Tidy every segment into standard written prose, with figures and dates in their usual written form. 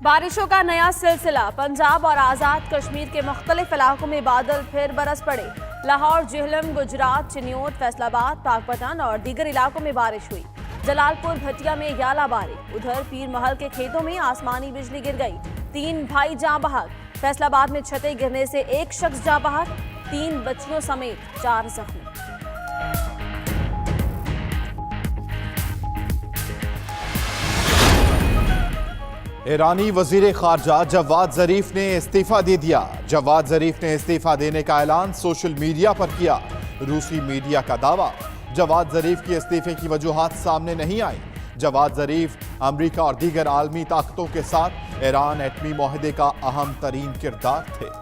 बारिशों का नया सिलसिला। पंजाब और आजाद कश्मीर के मुख्तलिफ इलाकों में बादल फिर बरस पड़े। लाहौर, जेहलम, गुजरात, चिन्योट, फैसलाबाद, पाकपतन और दीगर इलाकों में बारिश हुई। जलालपुर, भटिया में याला बारिश। उधर पीर महल के खेतों में आसमानी बिजली गिर गई। 3 भाई जाँ बहक। फैसलाबाद में छतें गिरने से एक शख्स जाँ बहक। 3 बच्चियों समेत 4 जख्मी। ईरानी वजीर खारजा जवाद जरीफ ने इस्तीफा दे दिया। जवाद जरीफ ने इस्तीफा देने का ऐलान सोशल मीडिया पर किया। रूसी मीडिया का दावा, जवाद जरीफ की इस्तीफे की वजूहात सामने नहीं आई। जवाद जरीफ अमेरिका और दीगर आलमी ताकतों के साथ ईरान एटमी मुआहदे का अहम तरीन किरदार थे।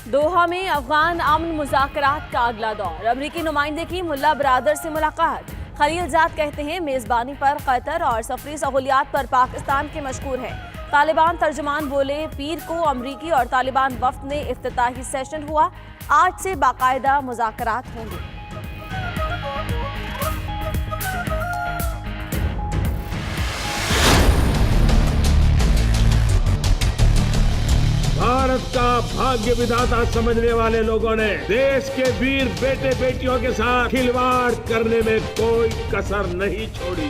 दोहा में अफगान अमन मुज़ाकरात का अगला दौर। अमरीकी नुमाइंदे की मुल्ला बरादर से मुलाकात। खलीलजाद कहते हैं मेजबानी पर कतर और सफरी सहूलियात पर पाकिस्तान के मशकूर हैं। तालिबान तर्जुमान बोले, पीर को अमरीकी और तालिबान वफ्द में इफ्तिताही सेशन हुआ। आज से बाकायदा मुज़ाकरात होंगे। भारत का भाग्य विधाता समझने वाले लोगों ने देश के वीर बेटे बेटियों के साथ खिलवाड़ करने में कोई कसर नहीं छोड़ी।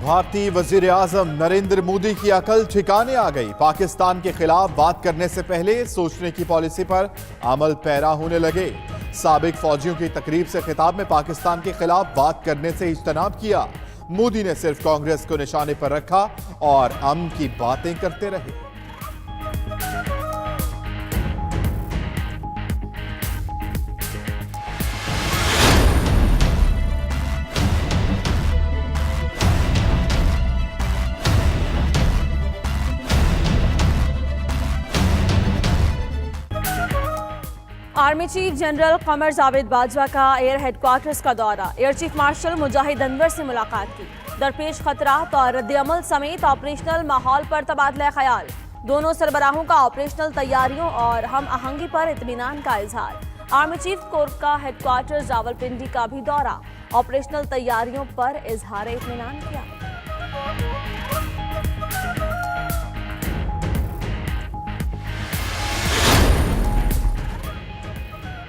भारतीय वजीर आजम नरेंद्र मोदी की अकल ठिकाने आ गई। पाकिस्तान के खिलाफ बात करने से पहले सोचने की पॉलिसी पर अमल पैरा होने लगे। साबिक फौजियों की तकरीब से खिताब में पाकिस्तान के खिलाफ बात करने से इज्तनाब किया। मोदी ने सिर्फ कांग्रेस को निशाने पर रखा और अमन की बातें करते रहे। Army chief general Qamar Javed Bajwa का एयर हेडक्वार्टर्स का दौरा। एयर चीफ मार्शल मुजाहिद अनवर से मुलाकात की। दरपेश खतरात और रद्द-ए-अमल समेत ऑपरेशनल माहौल पर तबादला ख्याल। दोनों सरबराहों का ऑपरेशनल तैयारियों और हम आहंगी पर इत्मीनान का इजहार। आर्मी चीफ कोर का हेडक्वार्टर्स रावलपिंडी का भी दौरा। ऑपरेशनल तैयारियों पर इजहार इत्मीनान किया।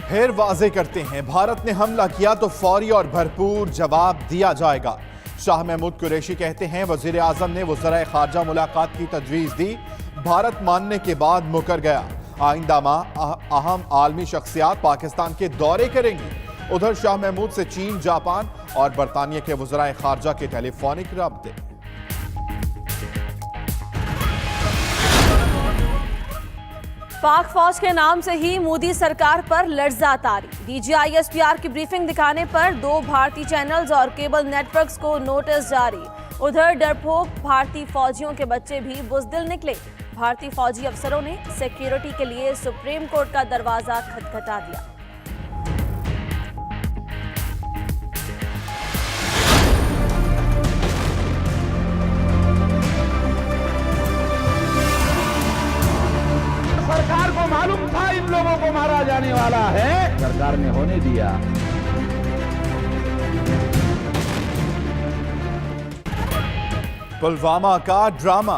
फिर वाजे करते हैं, भारत ने हमला किया तो फौरी और भरपूर जवाब दिया जाएगा। शाह महमूद कुरैशी कहते हैं वजीर आजम ने वज़राए खारजा मुलाकात की तजवीज़ दी, भारत मानने के बाद मुकर गया। आइंदा माह अहम आलमी शख्सियात पाकिस्तान के दौरे करेंगी। उधर शाह महमूद से चीन, जापान और बरतानिया के वज़राए खारजा के टेलीफोनिक राब्ते। पाक फौज के नाम से ही मोदी सरकार पर लर्जा तारी। DGISPR की ब्रीफिंग दिखाने पर 2 भारतीय चैनल्स और केबल नेटवर्क्स को नोटिस जारी। उधर डरपोक भारतीय फौजियों के बच्चे भी बुज़दिल निकले। भारतीय फौजी अफसरों ने सिक्योरिटी के लिए सुप्रीम कोर्ट का दरवाजा खटखटा दिया। सरकार को मालूम था इन लोगों को मारा जाने वाला है, सरकार ने होने दिया। पुलवामा का ड्रामा,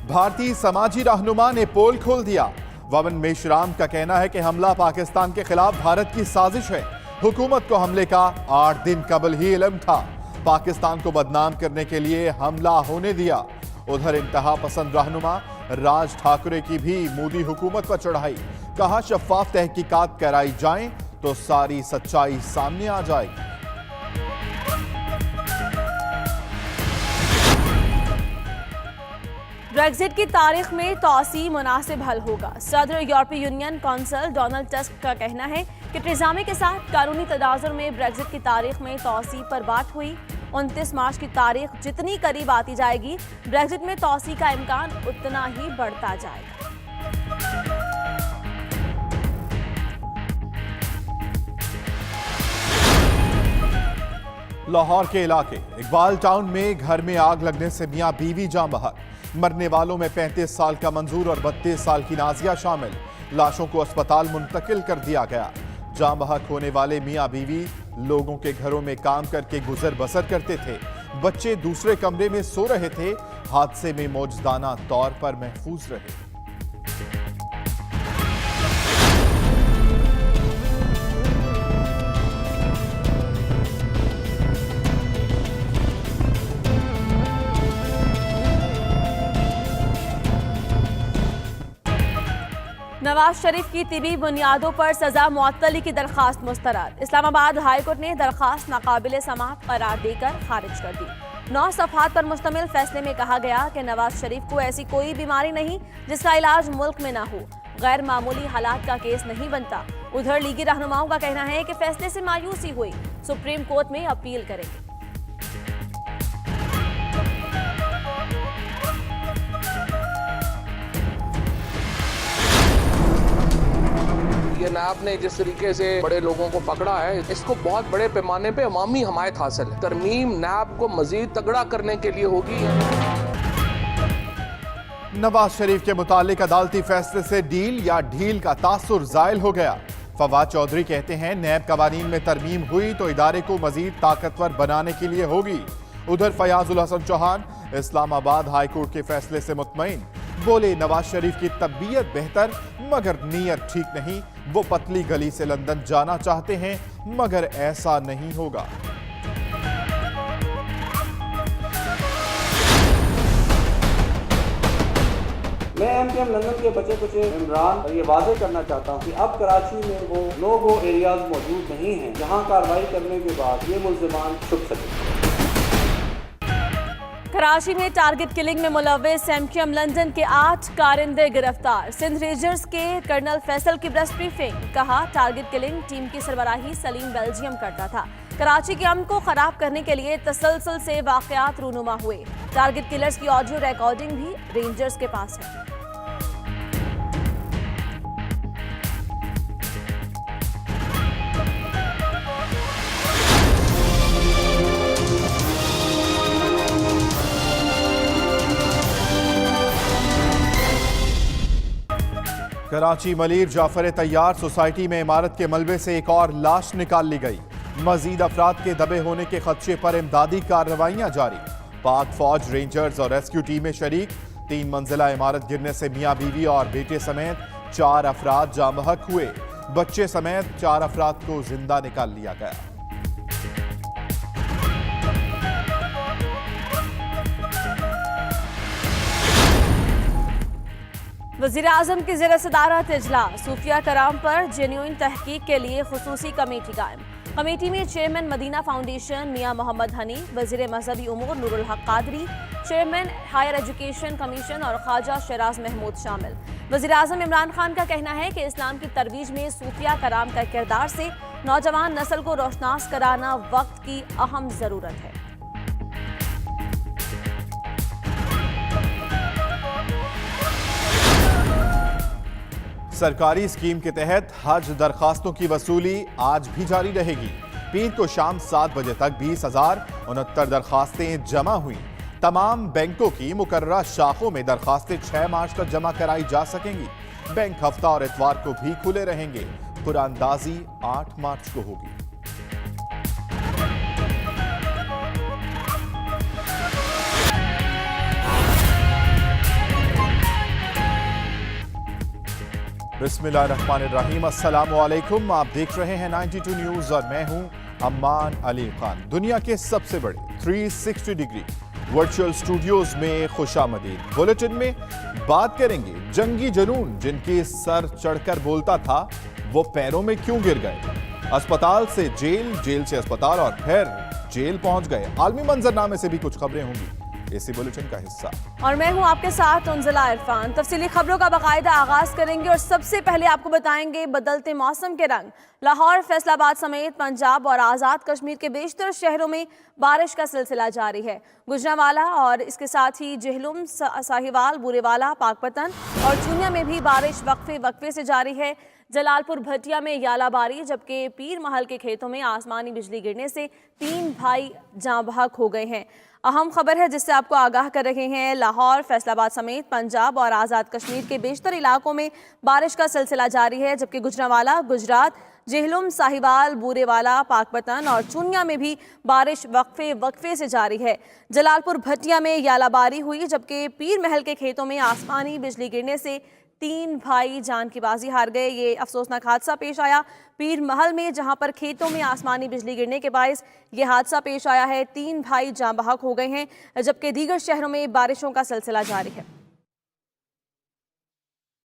भारतीय समाजी रहनुमा ने पोल खोल दिया। वमन मेश्राम का कहना है कि हमला पाकिस्तान के खिलाफ भारत की साजिश है। हुकूमत को हमले का 8 दिन कबल ही इल्म था। पाकिस्तान को बदनाम करने के लिए हमला होने दिया। उधर इंतहा पसंद रहनुमा राज ठाकरे की भी मोदी हुकूमत पर चढ़ाई। कहा शफाफ तहकीकात कराई जाएं तो सारी सच्चाई सामने आ जाएगी। ब्रेक्जिट की तारीख में तौसी मुनासिब हल होगा। सदर यूरोपीय यूनियन कौंसिल डोनाल्ड टस्क का कहना है कि टेरेसा के साथ कानूनी तनाजुर में ब्रेक्जिट की तारीख में तौसी पर बात हुई। 29 मार्च की तारीख जितनी करीब आती जाएगी, ब्रेक्जिट में तौसी का इम्कान उतना ही बढ़ता जाएगा। लाहौर के इलाके इकबाल टाउन में घर में आग लगने से मियां बीवी जान बहक। मरने वालों में 35 साल का मंजूर और 32 साल की नाजिया शामिल। लाशों को अस्पताल मुंतकिल कर दिया गया। जान बहक होने वाले मियां बीवी लोगों के घरों में काम करके गुजर बसर करते थे। बच्चे दूसरे कमरे में सो रहे थे। हादसे में मौजदाना तौर पर महफूज रहे। नवाज शरीफ की तिबी बुनियादों पर सजा मुअत्तली की दरखास्त मुस्तरद। इस्लामाबाद हाईकोर्ट ने दरखास्त नाकाबिले समाअत करार देकर खारिज कर दी। 9 सफ़हात पर मुश्तमिल फैसले में कहा गया कि नवाज शरीफ को ऐसी कोई बीमारी नहीं जिसका इलाज मुल्क में न हो, गैर मामूली हालात का केस नहीं बनता। उधर लीगी रहनुमाओं का कहना है कि फैसले से मायूसी हुई, सुप्रीम कोर्ट में अपील करेंगे। ये नैब ने जिस तरीके से बड़े लोगों को पकड़ा है, इसको बहुत बड़े पैमाने पे अवामी हमायत हासिल है। तरमीम नैब को मजीद तगड़ा करने के लिए होगी। नवाज शरीफ के मुतालिक अदालती फैसले से डील या ढील का तासुर जायल हो गया। फवाद चौधरी कहते हैं नैब कवानीन में तरमीम हुई तो इदारे को मजीद ताकतवर बनाने के लिए होगी। उधर फयाजुल हसन चौहान इस्लामाबाद हाईकोर्ट के फैसले से मुतमईन। बोले नवाज शरीफ की तबीयत बेहतर मगर नीयत ठीक नहीं। वो पतली गली से लंदन जाना चाहते हैं मगर ऐसा नहीं होगा। मैं एमकेएम लंदन के बचे कुछ इमरान ये वाजे करना चाहता हूँ कि अब कराची में वो नो गो एरियाज मौजूद नहीं हैं जहाँ कार्रवाई करने के बाद ये मुल्जिमान छुप सके। कराची में टारगेट किलिंग में मुलव्विस एमकेएम लंदन के 8 कारिंदे गिरफ्तार। सिंध रेंजर्स के कर्नल फैसल की प्रेस ब्रीफिंग। कहा टारगेट किलिंग टीम की सरबराही सलीम बेल्जियम करता था। कराची के अमन को खराब करने के लिए तसलसल से वाकयात रूनुमा हुए। टारगेट किलर्स की ऑडियो रिकॉर्डिंग भी रेंजर्स के पास है। कराची मलीर जाफर तैयार सोसाइटी में इमारत के मलबे से एक और लाश निकाल ली गई। मजीद अफराद के दबे होने के खदशे पर इमदादी कार्रवाइयां जारी। पाक फौज, रेंजर्स और रेस्क्यू टीमें शरीक। 3 मंजिला इमारत गिरने से मियां बीवी और बेटे समेत 4 अफराद जाँ बहक हुए। बच्चे समेत 4 अफराद को जिंदा निकाल लिया गया। वज़ीर आज़म की ज़ेर सदारत इजलास। सूफिया कराम पर जेन्युइन तहकीक के लिए खुसूसी कमेटी कायम। कमेटी में चेयरमैन मदीना फाउंडेशन मियां मोहम्मद हनी, वज़ीर मजहबी उमूर Noorul Haq Qadri, chairman higher education commission और ख्वाजा शराज महमूद शामिल। वज़ीर आज़म इमरान खान का कहना है कि इस्लाम की तरवीज में सूफिया कराम का किरदार से नौजवान नस्ल को रोशनास कराना वक्त की अहम ज़रूरत है। सरकारी स्कीम के तहत हज दरखास्तों की वसूली आज भी जारी रहेगी। पीर को शाम 7 बजे तक 20,069 दरखास्तें जमा हुई। तमाम बैंकों की मुकर्ररा शाखों में दरखास्तें 6 मार्च तक जमा कराई जा सकेंगी। बैंक हफ्ता और इतवार को भी खुले रहेंगे। कुरानदाजी 8 मार्च को होगी। बिस्मिल्लाहिर्रहमानिर्रहीम। अस्सलामुअलैकुम। आप देख रहे हैं 92 न्यूज और मैं हूं अम्मान अली खान। दुनिया के सबसे बड़े 360 डिग्री वर्चुअल स्टूडियोज में खुशामदीद। बुलेटिन में बात करेंगे जंगी जुनून जिनके सर चढ़कर बोलता था वो पैरों में क्यों गिर गए। अस्पताल से जेल, जेल से अस्पताल और फिर जेल पहुंच गए। आलमी मंजरनामे से भी कुछ खबरें होंगी इसी बुलेटिन का हिस्सा। और मैं हूं आपके साथ उंजला इरफान। तफसीली खबरों का बाकायदा आगाज करेंगे और सबसे पहले आपको बताएंगे बदलते मौसम के रंग। लाहौर, फैसलाबाद समेत पंजाब और आज़ाद कश्मीर के बेशतर शहरों में बारिश का सिलसिला जारी है। गुजरांवाला और इसके साथ ही जेहलुम, साहिवाल, बुरेवाला, पाकपतन और चूनिया में भी बारिश वक्फे वक्फे से जारी है। जलालपुर भटिया में यालाबारी, जबकि पीर महल के खेतों में आसमानी बिजली गिरने से 3 भाई जाँ बहक हो गए हैं। अहम खबर है जिससे आपको आगाह कर रहे हैं। लाहौर, फैसलाबाद समेत पंजाब और आज़ाद कश्मीर के बेशतर इलाकों में बारिश का सिलसिला जारी है, जबकि गुजरांवाला, गुजरात, जेहलुम, साहिवाल, बूरेवाला, पाकपतन और चुनिया में भी बारिश वक्फे से जारी है। जलालपुर भटिया में यालाबारी हुई, जबकि पीर महल के खेतों में आसमानी बिजली गिरने से 3 भाई जान की बाजी हार गए। ये अफसोसनाक हादसा पेश आया पीर महल में, जहां पर खेतों में आसमानी बिजली गिरने के बायस ये हादसा पेश आया है। 3 भाई जाँ बहक हो गए हैं, जबकि दीगर शहरों में बारिशों का सिलसिला जारी है।